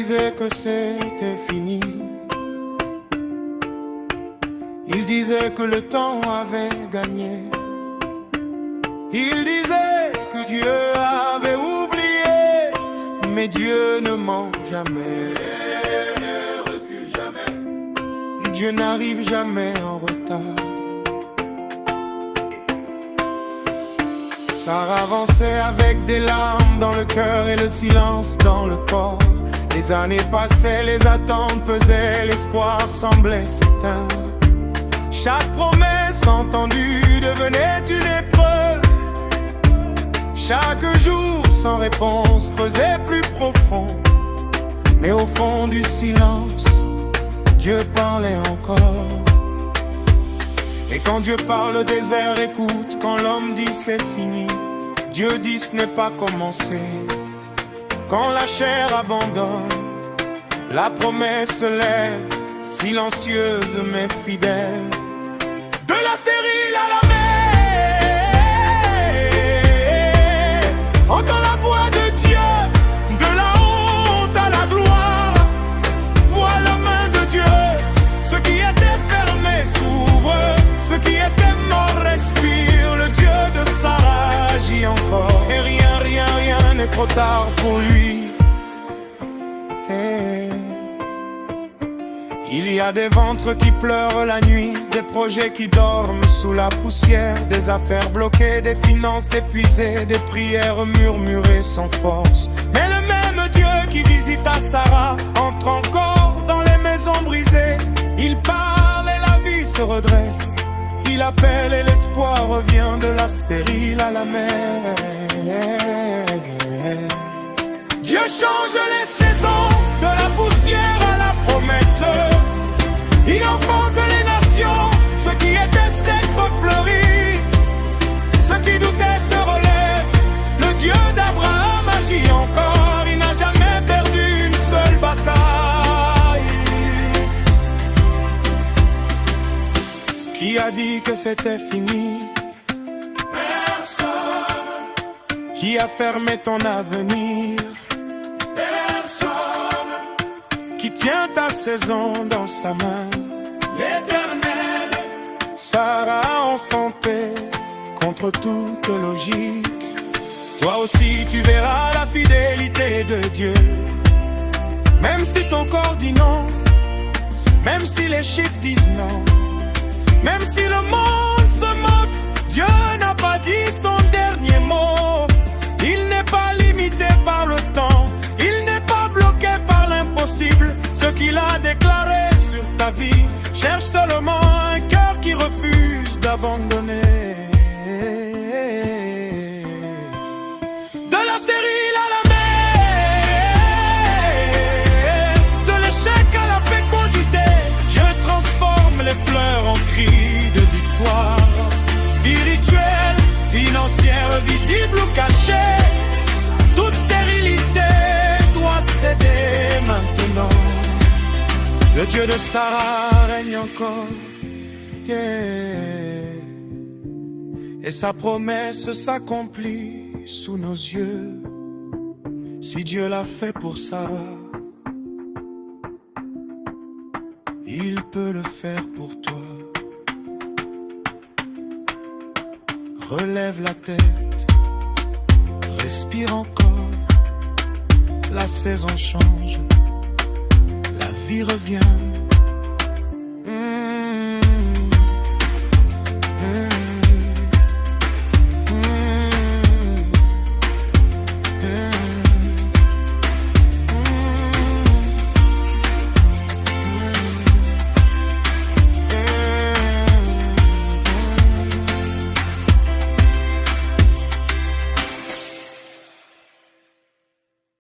disait que c'était fini. Il disait que le temps avait gagné. Il disait que Dieu avait oublié, mais Dieu ne ment jamais. Ne recule jamais. Dieu n'arrive jamais en retard. Sarah avançait avec des larmes dans le cœur et le silence dans le corps. Les années passaient, les attentes pesaient, l'espoir semblait s'éteindre. Chaque promesse entendue devenait une épreuve. Chaque jour sans réponse faisait plus profond. Mais au fond du silence, Dieu parlait encore. Et quand Dieu parle, le désert écoute. Quand l'homme dit c'est fini, Dieu dit ce n'est pas commencé. Quand la chair abandonne, la promesse se lève, silencieuse mais fidèle. De la stérile à la mer, entends la voix de Dieu. De la honte à la gloire, vois la main de Dieu. Ce qui était fermé s'ouvre, ce qui était mort respire. Le Dieu de Sarah agit encore. Et rien n'est trop tard pour lui. Il y a des ventres qui pleurent la nuit, des projets qui dorment sous la poussière, des affaires bloquées, des finances épuisées, des prières murmurées sans force. Mais le même Dieu qui visita Sarah entre encore dans les maisons brisées. Il parle et la vie se redresse. Il appelle et l'espoir revient de la stérile à la mer. Dieu change les saisons, de la poussière à la promesse. Il enfante les nations, ce qui était sec refleurit. Ceux qui doutaient se relèvent. Le Dieu d'Abraham agit encore. Il n'a jamais perdu une seule bataille. Qui a dit que c'était fini? Personne. Qui a fermé ton avenir? Qui tient ta saison dans sa main? L'Éternel. Sarah a enfanté contre toute logique. Toi aussi tu verras la fidélité de Dieu. Même si ton corps dit non, même si les chiffres disent non, même si le monde se moque, Dieu n'a pas dit son dernier mot. Il n'est pas limité par le temps, il n'est pas bloqué par l'impossible. Ce qu'il a déclaré sur ta vie, cherche seulement un cœur qui refuse d'abandonner. De la stérile à la mer, de l'échec à la fécondité, Dieu transforme les pleurs en cris de victoire. Spirituelle, financière, visible ou cachée, toute stérilité doit céder maintenant. Le Dieu de Sarah règne encore, yeah. Et sa promesse s'accomplit sous nos yeux. Si Dieu l'a fait pour Sarah, il peut le faire pour toi. Relève la tête, respire encore. La saison change, la vie revient.